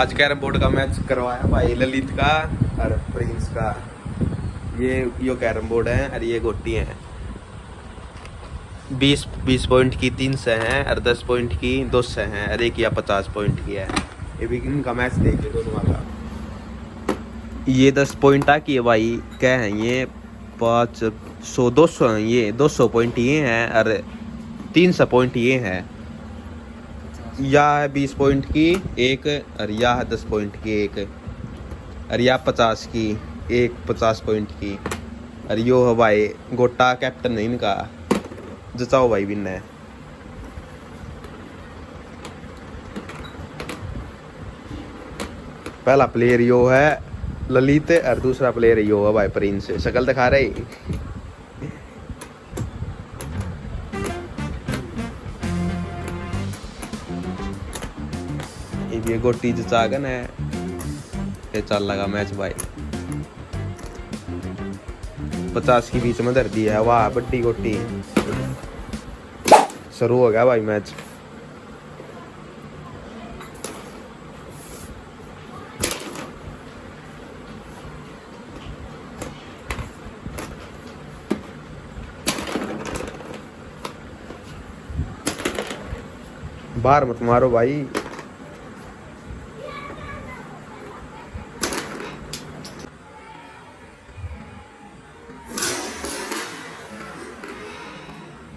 आज carrom board का match करवाया भाई ललित का और प्रिंस का। ये कैरम बोर्ड है और ये गोटी है। 20 पॉइंट की 3 से हैं और 10 पॉइंट की 2 से हैं और एक या 50 पॉइंट की है। ये भी इनका मैच देखिए दोनों का। ये 10 पॉइंट आ की है भाई, क्या है ये 500 200 हैं, ये 200 पॉइंट ये हैं और 300 पॉइंट ये हैं। या है 20 पॉइंट की एक और या है 10 पॉइंट की एक और या 50 की एक 50 पॉइंट की। और यो है भाई गोटा कैप्टन है इनका, जचाओ भाई विन है। पहला प्लेयर यो है ललित और दूसरा प्लेयर यो है भाई प्रिंस। शक्ल दिखा रहे ये गोटी जचागन है। ये चल लगा मैच भाई, 50 की बीच में धर दी है। वाह बड्डी गोटी। शुरू हो गया भाई मैच। बाहर मत मारो भाई।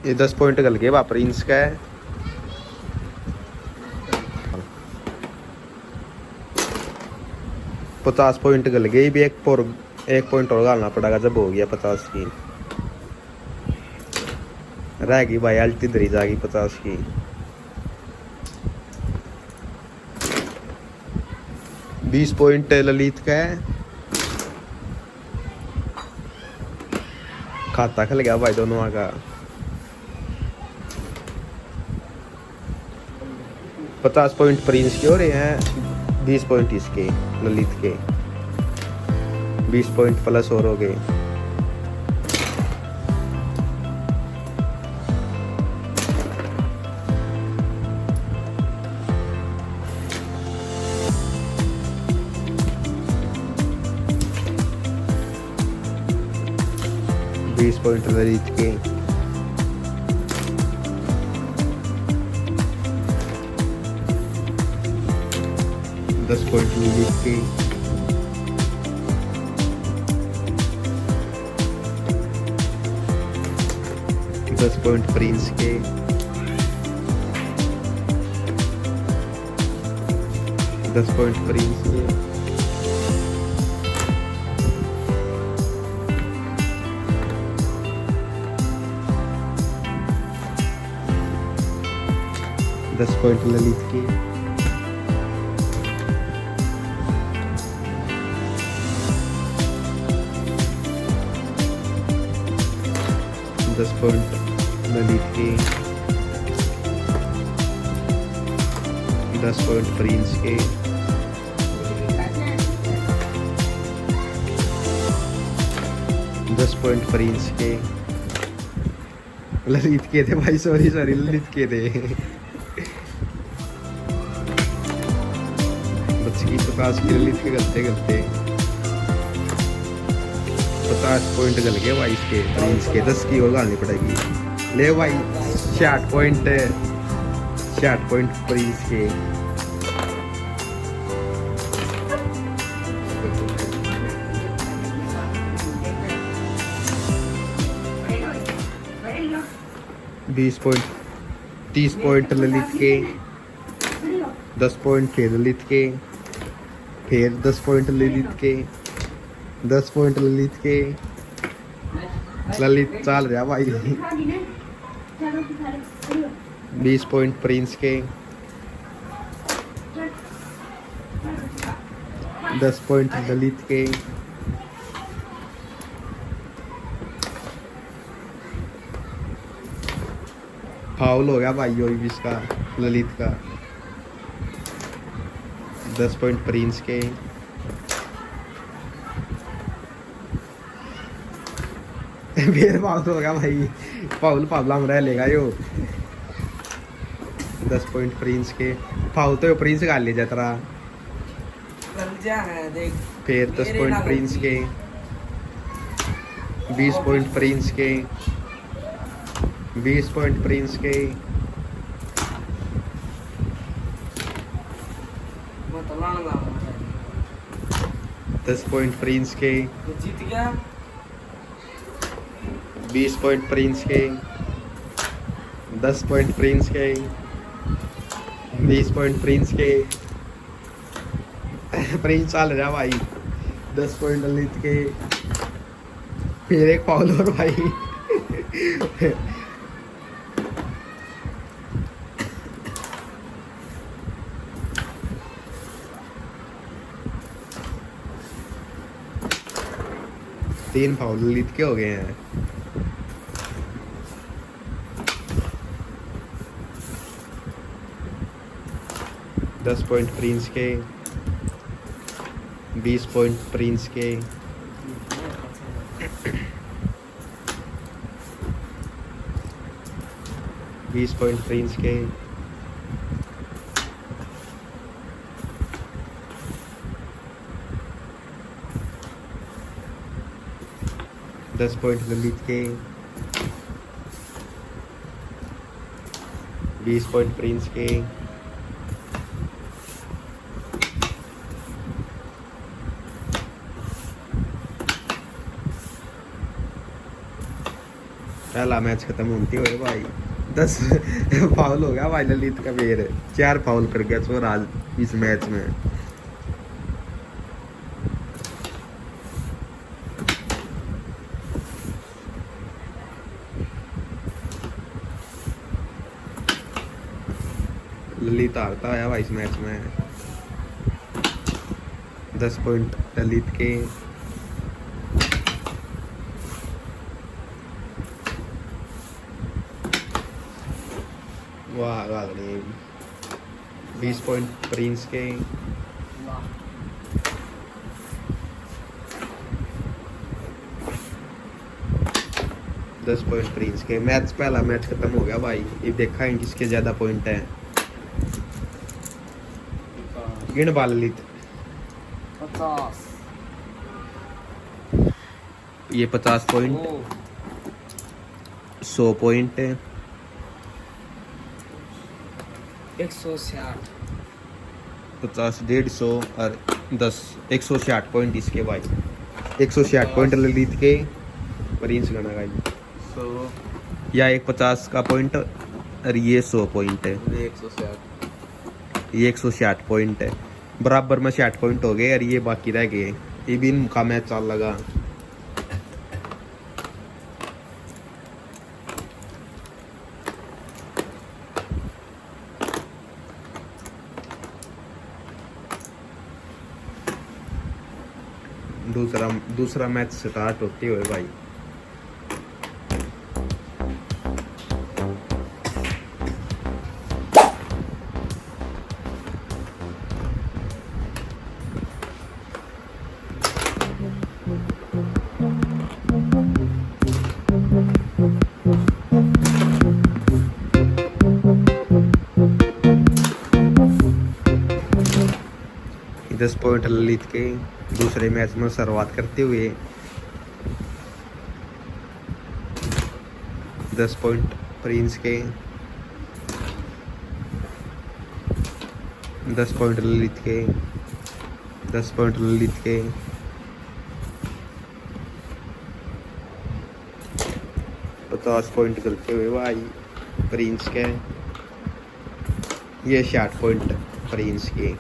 ये 10 पॉइंट गल गए वापर इंच का है। पचास पॉइंट गल गई भी। एक पॉइंट और डालना पड़ेगा जब हो गया 50 की। रह गई भाई अल्टी धरी जाएगी 50 की। बीस पॉइंट ललित का है। खाता खल गया भाई दोनों का। 50 पॉइंट प्रिंस के हो रहे हैं, 20 पॉइंट इसके ललित के। 20 पॉइंट प्लस और हो गए। पॉइंट ललित के। दस पॉइंट ललित के। 10 पॉइंट प्रिंस के। 10 पॉइंट प्रिंस के। 10 पॉइंट ललित के। 10 पॉइंट ललित के। 10 पॉइंट प्रिंस के। 10 पॉइंट प्रिंस के। ललित के थे भाई, सॉरी ललित के थे। 50 की ललित के गलते 50 पॉइंट गल गए भाई इसके प्रिंस के। 10 की और डालनी पड़ेगी। ले भाई 60 पॉइंट प्रिंस के। बीस पॉइंट 30 पॉइंट ललित के। 10 पॉइंट के ललित के। फिर 10 पॉइंट ललित के। 10 पॉइंट ललित के। ललित चाल रहा भाई। 20 पॉइंट प्रिंस के। 10 पॉइंट ललित के। फाउल हो गया भाई यो इसका ललित का। 10 पॉइंट प्रिंस के। फिर फाउल हो गया भाई। फाउल पावला में रह लेगा यो। 10 पॉइंट प्रिंस के। फाउल तो प्रिंस का ले जाता रहा। कलजा है देख। फिर 10 मेरे पॉइंट ना प्रिंस गलती। के, 20 पॉइंट प्रिंस के, 20 पॉइंट प्रिंस के, मैं तो लाना लाऊंगा। 10 पॉइंट प्रिंस के, तो जीत गया। 20 पॉइंट प्रिंस के, 10 पॉइंट प्रिंस के, 20 पॉइंट प्रिंस के। प्रिंस चल जा भाई। 10 पॉइंट ललित के, फिर एक फाउल और भाई। 3 फाउल ललित के हो गए हैं। 10 पॉइंट प्रिंस के, 20 पॉइंट प्रिंस के, 20 पॉइंट प्रिंस के, 10 पॉइंट ललित के, 20 पॉइंट प्रिंस के, 1 मैच खत्म होती हुए भाई 10 फाउल हो गया भाई ललित का। फिर 4 फाउल कर गया चोर आज इस मैच में। ललित हारता है भाई इस मैच में। 10 पॉइंट ललित के, वाह वाह 20 पॉइंट प्रिंस के, 10 पॉइंट प्रिंस के। मैच पहला मैच खत्म हो गया भाई। ये देखा है किसके ज्यादा पॉइंट है। गिन बाल ललित। 50। ये 50 पॉइंट, 100 पॉइंट, 160, 50, 150 और 10, 160 पॉइंट इसके भाई। 160 पॉइंट ललित के, प्रिंस गना का 100, या एक 50 का पॉइंट और ये 100 पॉइंट है। 160। ये 160 पॉइंट है। बराबर में 60 पॉइंट हो गए और ये बाकी रह गए। ये भी इनका मैच चल लगा। दूसरा मैच स्टार्ट होते हुए भाई। दस पॉइंट ललित के दूसरे मैच में शुरुआत करते हुए 10 पॉइंट प्रिंस के, 10 पॉइंट ललित के, 10 पॉइंट ललित के, 50 पॉइंट करते हुए भाई प्रिंस के। ये 60 पॉइंट प्रिंस के।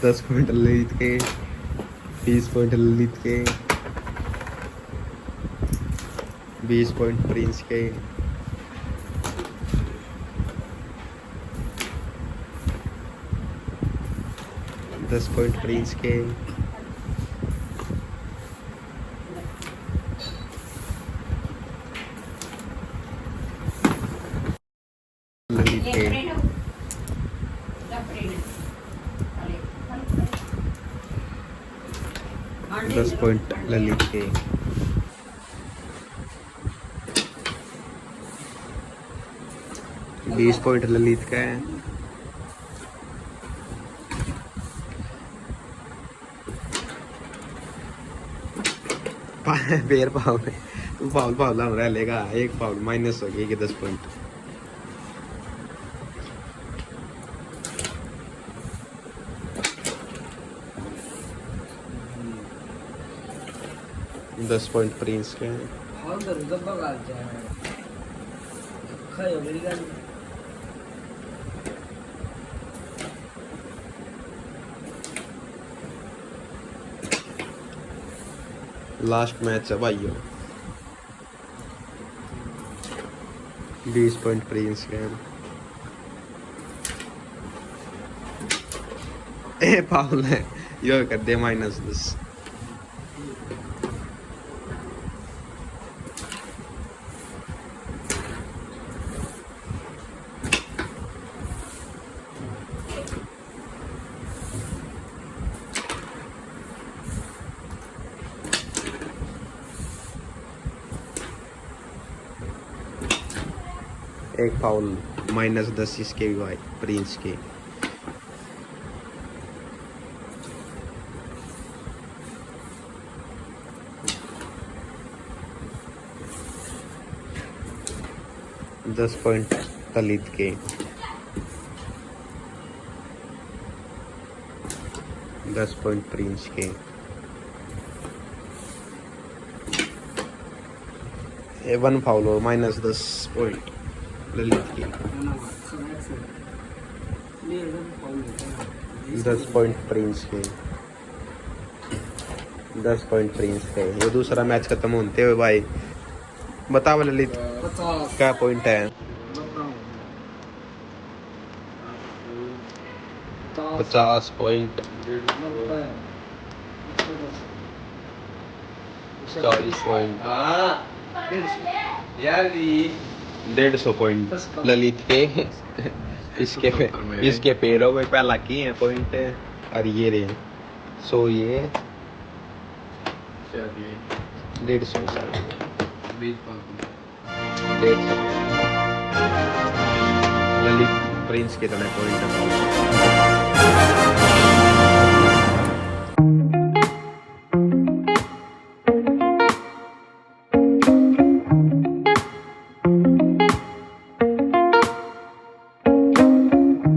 दस पॉइंट ललित के, 20 पॉइंट ललित के, 20 पॉइंट प्रिंस के, 10 पॉइंट प्रिंस के, ललित के, 10 पॉइंट ललित के। 20 पॉइंट ललित का है। पैर पाव में तू फाउल फाउल हम रह लेगा, एक फाउल माइनस हो गया कि 10 पॉइंट। दस पॉइंट प्रिंस के हैं। हाँ तो जब बगा जाए खायो मेरी गाड़ी लास्ट मैच है भाइयों। 20 पॉइंट प्रिंस के हैं। ए फाउल है, यो कर दे -10। एक फाउल -10 इसके भी भाई प्रिंस के। दस पॉइंट ललित के। 10 पॉइंट प्रिंस के। वन फाउल और -10 पॉइंट ललित के। 10 पॉइंट प्रिंस के। 10 पॉइंट प्रिंस के। ये दूसरा मैच खत्म होते हुए भाई बताओ ललित 50 क्या पॉइंट है? 50 पॉइंट। 40 पॉइंट। 150 पॉइंट ललित के। इसके पैरों में पहला की है पॉइंट और ये रे। सो ये 150 ललित प्रिंस के तरह पॉइंट है।